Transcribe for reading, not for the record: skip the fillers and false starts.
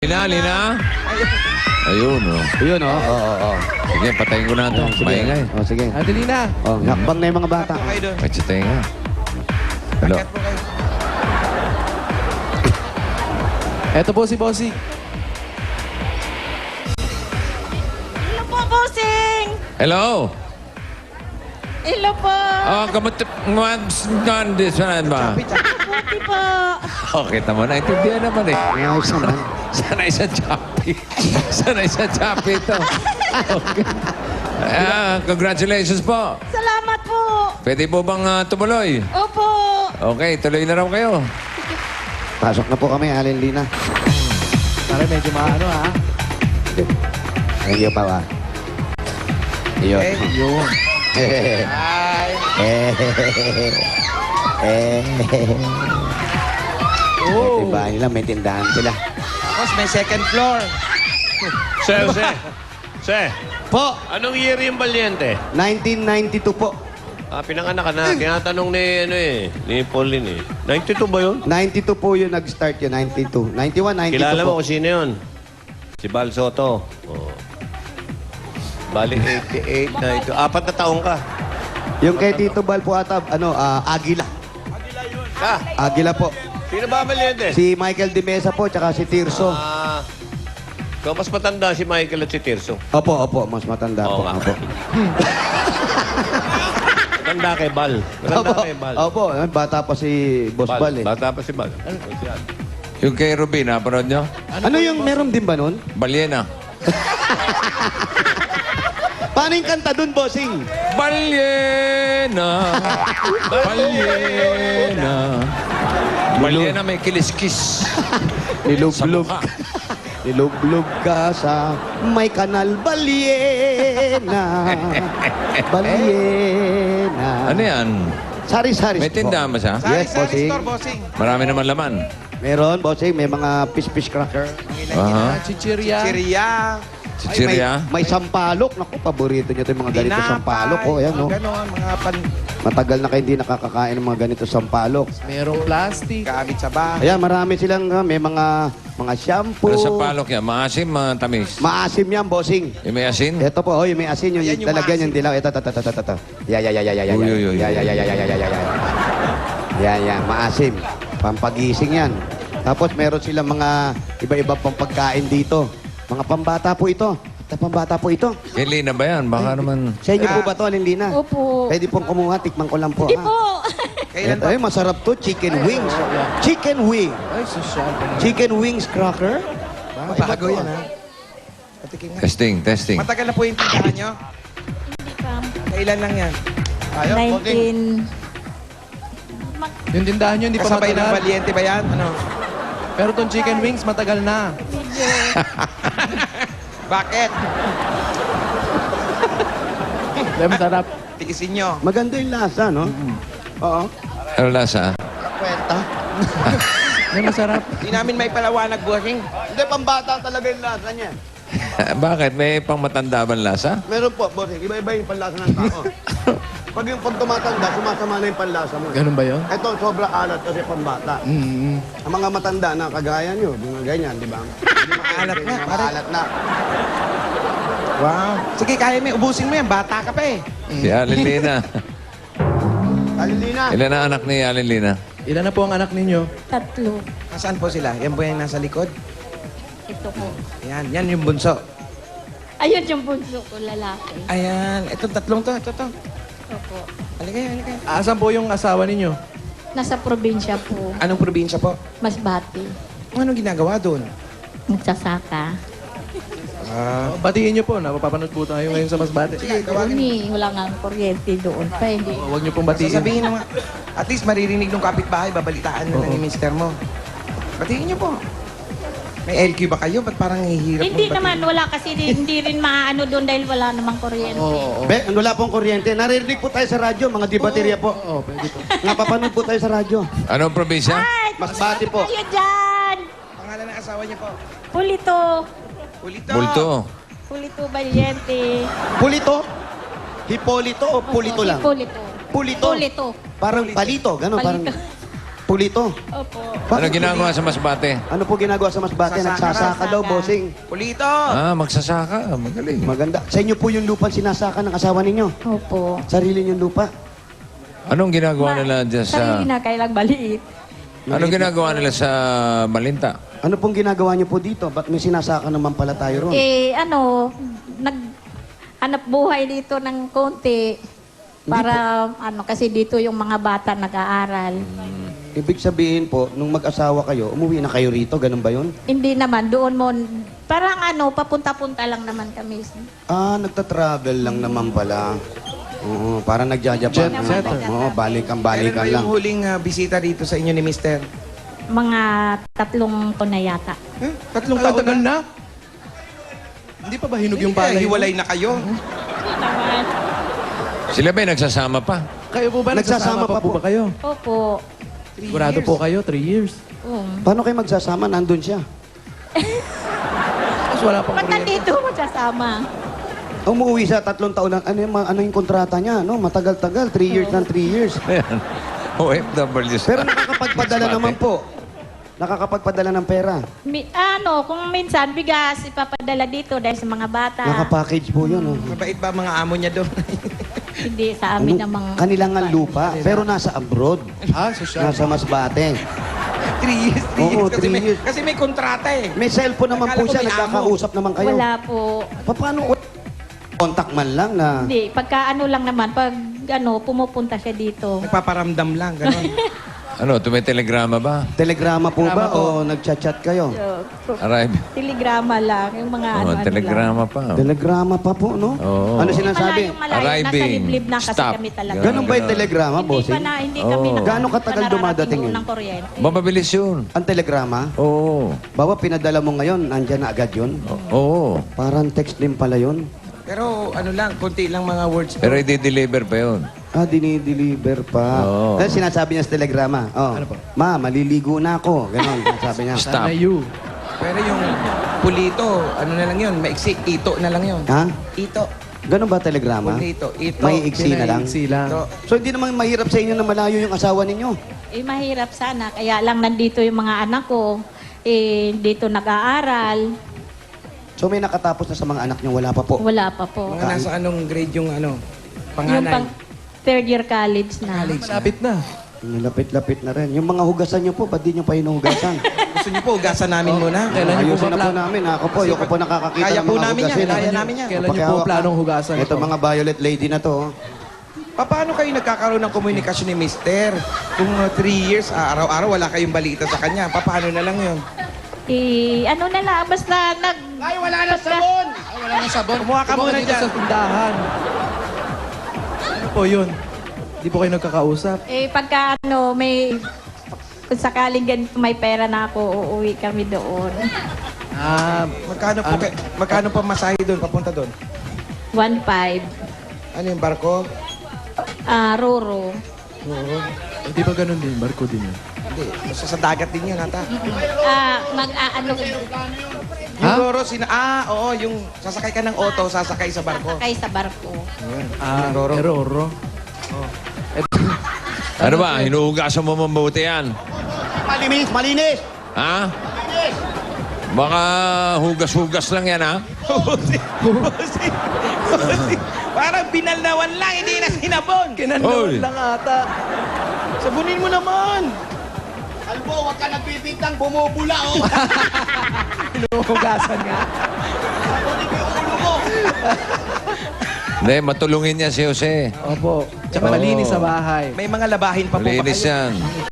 Lina? Ayun, oh. Yun, oh. Oo. Sige, patayin ko na ito. Maingay. Oh, sige. Adelina. Oh, hakbang na yung mga bata. kayo doon. May tsatay nga. Hello. Akyat po kayo. Eto po si Bossy. Hello po, bossing! Hello? Hello po! Oh, kamuti... Saan ba? Mabuti po! Okay, tama na. Intindihan naman eh. Ayos naman. Sanay sa Chappy. Sanay sa Chappy ito. Okay. Congratulations po. Salamat po! Pwede po bang tumuloy? Opo! Okay, tuloy na raw kayo. Pasok na po kami, Alin Lina. Para medyo maano ha. Thank you, Papa. Yun. Yun. May tindahan nila, may tindahan sila. Tapos may second floor. Sir. Po, Anong year yung Valiente? 1992 po. Pinanganak ka na. Tinatanong ni Pauline eh. 92 ba yun? 92 po yun nag-start yun, 92. 91, 92 Kilala po. mo kung sino yun? Si Bal Soto. Oh. Bali, 88, 92. 4 na taong ka. Yung kay Tito Bal po ata, Agila. Agila po. Sino ba Valiente? Si Michael De Mesa po, tsaka si Tirso. So, mas matanda si Michael at si Tirso. Opo, mas matanda Oo po. nga. Opo. Matanda kay Bal. Matanda kay Bal. Opo, bata pa si Boss Bal eh. Bata pa si Bal. Ano yan? Yung kay Ruby, napanood nyo? Ano yung meron din ba nun? Balyena. Paano yung kanta dun, bossing? Balyena. Balyena. Balyena may kiliskis. Sa Nilublog. mukha. Nilublog ka sa may kanal Balyena. Balyena. Ano yan? Sari-sari. May tindahan ba siya? Sari, Yes, sari bossing. store, bossing. Marami naman laman. Meron, bossing. May mga fish cracker. Aha. Chichirya. Chiria. Chichirya. May sampalok. Naku, paborito niyo ito yung mga ganito sampalok. Oh, ayan, oh. Ganon, mga Matagal na kayo hindi nakakakain ng mga ganito sampalok. Merong plastic. gamit sa bahay. Ayan, marami silang, may mga shampoo. Ano sa palok yan? Maasim, tamis. Maasim yan, bossing. Yung may asin? Ito po, yung may asin, yung Ayan yung talagyan maasim. yung dilaw. Ito. Uy, uy, uy. Yan, maasim. Pampagising yan. Tapos meron silang mga iba-iba pang pagkain dito. Mga pambata po ito. Pambata po ito. Kay Lina ba yan? Baka naman... Sa inyo po ba ito, Alin Lina? Opo! Pwede pong kumuha, tikman ko lang po. Hindi ha? po! Kailan Ito, ay, masarap to, chicken wings. Chicken wing. Ay, social. Chicken wings cracker. Bago yan, ha? Patikin nga. Testing. Matagal na po yung tindahan nyo? Hindi pa. Kailan lang yan? 19... Yung tindahan nyo, hindi pa Kasabay ng matagal. Valiente ba yan? Ano? Pero itong chicken wings, matagal na. Bakit? Dahil masarap. Tikisin nyo. Maganda yung lasa, no? Oo. Ano lasa? Kwenta. Dahil masarap. Hindi namin may palawanag, bossing. Hindi, pambata talaga yung lasa niya. Bakit? May pang matanda bang lasa? Meron po, boss. Iba-iba yung panlasa ng tao. Pag tumatanda, sumasama na yung panlasa mo. Ganun ba yun? Ito, sobra alat kasi pambata. Ang mga matanda na kagaya nyo, mga ganyan, di ba? Maalat na, pare. Maalat na. Wow. Sige, kaya mo. Ubusin mo yan. Bata ka pa eh. Si Alin Lina. Alilina. Ilan ang anak ni Alin Lina? Ilan na po ang anak ninyo? Tatlo. Nasaan po sila? Yan po yung nasa likod? Ito po. Yan yung bunso. Ayun yung bunso ko, lalaki. Ayan. Itong tatlong to. Ito. Opo. Halika kayo. Asan po yung asawa ninyo? Nasa probinsya po. Anong probinsya po? Masbate. Anong ginagawa doon? Nagsasaka. Batiin nyo po. Napapanood po tayo ngayon sa Masbate. Sige, tawagin. Wala nga ang kuryente doon pa. Hindi. Huwag nyo pong batiin. Sasabihin naman. At least maririnig ng kapitbahay, babalitaan mo na ni mister mo. Batiin niyo po. May LQ ba kayo? Ba't parang hihirap Hindi mong naman, wala kasi hindi rin maano doon dahil wala namang kuryente. Wala pong kuryente. Naririnig po tayo sa radyo, mga dibaterya po. Oo, pwede po. Napapanood po tayo sa radyo. Anong probinsya? Ay, Masbate po. kayo dyan! Pangalan ng asawa niyo po? Pulito. Pulito. Bulto. Pulito Valiente. Pulito? Hipolito o pulito lang? Pulito. Pulito? Pulito. Parang palito, gano'n. Parang Palito. Pulito. Opo. Ano ginagawa sa Masbate? Ano po ginagawa sa Masbate? Nagsasaka daw, bossing. Pulito! Ah, magsasaka. Magaling. Maganda. Sa inyo po yung lupang sinasaka ng asawa ninyo? Opo. Sarili niyong lupa? Anong ginagawa nila dyan Sarili sa... na kailang maliit. Anong ginagawa nila sa Malinta? Ano pong ginagawa niyo po dito? Ba't may sinasaka naman pala tayo ron? Naghanap buhay dito ng konti. Para, kasi dito yung mga bata nag-aaral. Ibig sabihin po, nung mag-asawa kayo, umuwi na kayo rito, ganun ba yun? Hindi naman, doon mo, parang papunta-punta lang naman kami. Ah, nagta-travel lang naman pala. Oo, parang nagja-Japan. Jet setter. Oo, balikan Kailan ba lang. yung huling bisita dito sa inyo ni Mister? Mga 3 taon na yata. Eh, 3 Ang taon tagal na? na. Hindi pa ba hinog yung Eh, palay? mo? hiwalay na kayo. Hindi naman. Sila ba nagsasama pa? Kayo po ba Nagsasama nagsasama pa pa po po. ba kayo? Opo. Sigurado po kayo, 3 years. Paano kayo magsasama? Nandun siya. Tapos wala pang Ba't kuryente. nandito magsasama? Umuwi siya 3 taon lang. Ano yung kontrata niya? No? Matagal-tagal. 3 years ng 3 years. Ayan. OFW sa Pero nakakapagpadala Masbate. naman po. Nakakapagpadala ng pera. Kung minsan bigas ipapadala dito dahil sa mga bata. Nakapackage po yun. Oh. Mabait ba mga amo niya doon? Hindi sa amin namang... Kanilang nga lupa, pero nasa abroad. Ah, sosyal. Nasa Masbate. 3 years, 3 Oo, years. Kasi 3 may, years. kasi may kontrata eh. May cellphone naman po Akala ko siya, may amo. nagkakausap naman kayo. Wala po. Paano? Contact man lang na... Hindi, pagka naman, pag pumupunta siya dito. Nagpaparamdam lang, gano'n. Ano, tumitelegrama ba? Telegrama po ba Telegrama po. o nagchat-chat kayo? Arrive. Telegrama lang, yung mga Oh, ano telegrama pa. Telegrama pa po, no? Oo. Ano sinasabi? Malayo, nasa Arriving. liblib na kasi Stop. kami talaga. Ganun ba yung telegrama, Hindi bossing? pa na, hindi kami Oo. Gaano katagal dumadating yun? ng kuryente. Mababilis yun. Ang telegrama? Oo. Bawa pinadala mo ngayon, nandyan na agad yun? Oo. Parang text din pala yun. Pero ano lang, konti lang mga words. Pero i-deliver pa yun. Ah, dinideliver pa. Oo. Then sinasabi niya sa telegrama, oh, Ano po? Ma, maliligo na ako. Ganon, sabi niya. Stop. Sana you. Pero yung pulito, ano na lang yun, maiksi, ito na lang yun. Ha? Ito, Ganon ba telegrama? pulito, ito. May iksi na lang? Pinaiksi lang. Ito. So hindi naman mahirap sa inyo na malayo yung asawa ninyo. Mahirap sana. Kaya lang nandito yung mga anak ko. Dito nag-aaral. So may nakatapos na sa mga anak niyo, wala pa po. Wala pa po. Mga nasa anong grade yung ano, Yung panganay. pang third year college na. Malapit na. Lapit-lapit na rin. Yung mga hugasan niyo po, ba't di niyo pa hinuhugasan? Gusto niyo po, ugasan namin muna. Kailan niyo po Ayusin ba na po plan? namin. Ako po, yung po nakakakita Kaya ng po mga namin yan, hugasin. kaya namin yan. Kailan niyo po Papakihawak planong na. hugasan Ito ito? mga violet lady na to. oh. Paano kayo nagkakaroon ng komunikasyon ni Mister? Kung 3 years, araw-araw wala kayong balita sa kanya, paano na lang yun? Ano na lang, basta Ay, wala na sabon! Wala nang sabon. Kumuha ka muna dito dyan. sa tindahan. Ano po yun? Di po kayo nagkakausap? pagka kung sakaling ganito may pera na ako, uuwi kami doon. Ah, Magkano pa masahe doon, papunta doon? 1.5. Ano yung barko? Roro. di ba ganun din? Barko din yun. Hindi, basta sa dagat din yun, ata. Mag-aano Yung Roro, oo, yung sasakay ka ng auto, sasakay sa barko. sakay sa barko. Ah, Roro. Roro. Ano ba? Hinuhugasan mo mabuti yan. Malinis, malinis! Ha? Baka hugas-hugas lang yan, ha? Parang binalnawan lang, hindi na sinabon. Kinandawan Oy. lang ata. Sabunin mo naman. Albo, wag ka nagpipintang, bumubula, oh! Hinuhugasan nga. Hindi, matulungin niya si Jose. Opo. Tsaka Oo. malinis sa bahay. May mga labahin pa po ba Malinis kayo? yan.